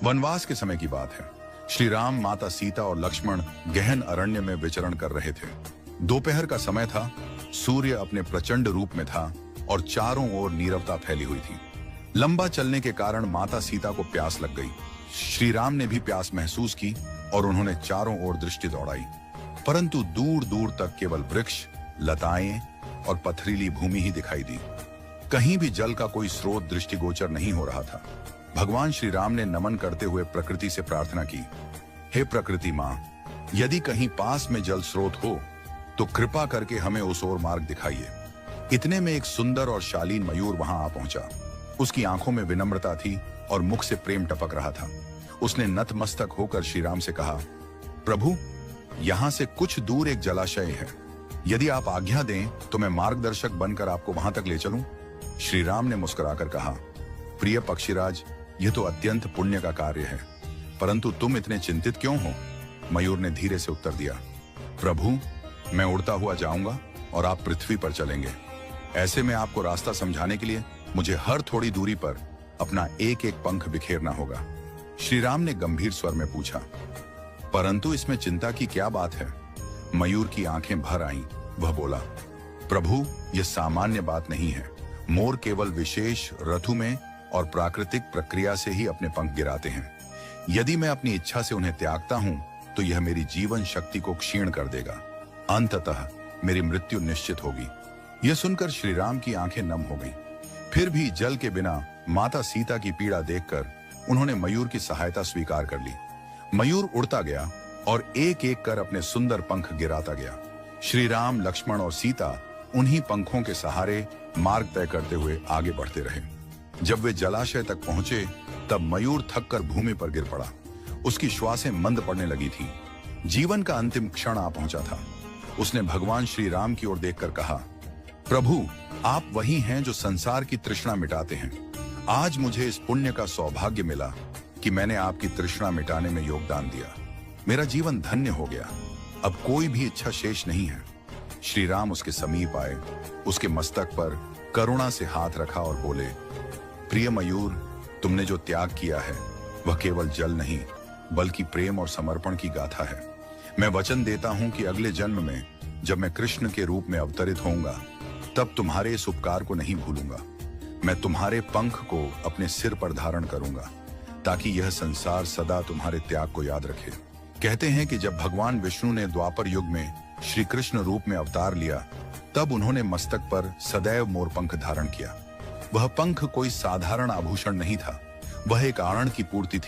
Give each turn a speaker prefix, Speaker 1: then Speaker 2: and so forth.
Speaker 1: वनवास के समय की बात है। श्री राम, माता सीता और लक्ष्मण गहन अरण्य में विचरण कर रहे थे। दोपहर का समय था, सूर्य अपने प्रचंड रूप में था और चारों ओर नीरवता फैली हुई थी। लंबा चलने के कारण माता सीता को प्यास लग गई। श्री राम ने भी प्यास महसूस की और उन्होंने चारों ओर दृष्टि दौड़ाई, परंतु दूर दूर तक केवल वृक्ष, लताएं और पथरीली भूमि ही दिखाई दी। कहीं भी जल का कोई स्रोत दृष्टिगोचर नहीं हो रहा था। भगवान श्री राम ने नमन करते हुए प्रकृति से प्रार्थना की, हे प्रकृति मां, यदि कहीं पास में जल स्रोत हो तो कृपा करके हमें उस ओर मार्ग दिखाइए। इतने में एक सुंदर और शालीन मयूर वहां आ पहुंचा। उसकी आंखों में विनम्रता थी और मुख से प्रेम टपक रहा था। उसने नतमस्तक होकर श्री राम से कहा, प्रभु, यहां से कुछ दूर एक जलाशय है। यदि आप आज्ञा दें तो मैं मार्गदर्शक बनकर आपको वहां तक ले चलूं। श्री राम ने मुस्कुराकर कहा, प्रिय पक्षीराज, यह तो अत्यंत पुण्य का कार्य है, परंतु तुम इतने चिंतित क्यों हो? मयूर ने धीरे से उत्तर दिया, प्रभु, मैं उड़ता हुआ जाऊंगा और आप पृथ्वी पर चलेंगे। ऐसे में आपको रास्ता समझाने के लिए मुझे हर थोड़ी दूरी पर अपना एक एक पंख बिखेरना होगा। श्री राम ने गंभीर स्वर में पूछा, परंतु इसमें चिंता की क्या बात है? मयूर की आंखें भर आईं। वह बोला, प्रभु, यह सामान्य बात नहीं है। मोर केवल विशेष ऋतु में और प्राकृतिक प्रक्रिया से ही अपने पंख गिराते हैं। यदि मैं अपनी इच्छा से उन्हें त्यागता हूं तो यह मेरी जीवन शक्ति को क्षीण कर देगा। अंततः मेरी मृत्यु निश्चित होगी। यह सुनकर श्री राम की आंखें नम हो गईं। फिर भी जल के बिना माता सीता की पीड़ा देखकर उन्होंने मयूर की सहायता स्वीकार कर ली। मयूर उड़ता गया और एक एक कर अपने सुंदर पंख गिराता गया। श्री राम, लक्ष्मण और सीता उन्हीं पंखों के सहारे मार्ग तय करते हुए आगे बढ़ते रहे। जब वे जलाशय तक पहुंचे तब मयूर थककर भूमि पर गिर पड़ा। उसकी श्वासें मंद पड़ने लगी थी। जीवन का अंतिम क्षण आ पहुंचा था। उसने भगवान श्री राम की ओर देखकर कहा, प्रभु, आप वही हैं जो संसार की तृष्णा मिटाते हैं। आज मुझे इस पुण्य का सौभाग्य मिला कि मैंने आपकी तृष्णा मिटाने में योगदान दिया। मेरा जीवन धन्य हो गया। अब कोई भी इच्छा शेष नहीं है। श्री राम उसके समीप आए, उसके मस्तक पर करुणा से हाथ रखा और बोले, प्रिय मयूर, तुमने जो त्याग किया है वह केवल जल नहीं बल्कि प्रेम और समर्पण की गाथा है। मैं वचन देता हूं कि अगले जन्म में जब मैं कृष्ण के रूप में अवतरित होऊंगा तब तुम्हारे इस उपकार को नहीं भूलूंगा। मैं तुम्हारे पंख को अपने सिर पर धारण करूंगा ताकि यह संसार सदा तुम्हारे त्याग को याद रखे। कहते हैं कि जब भगवान विष्णु ने द्वापर युग में श्री कृष्ण रूप में अवतार लिया तब उन्होंने मस्तक पर सदैव मोर पंख धारण किया। वह पंख कोई साधारण आभूषण नहीं था, वह एक आनंद की पूर्ति थी।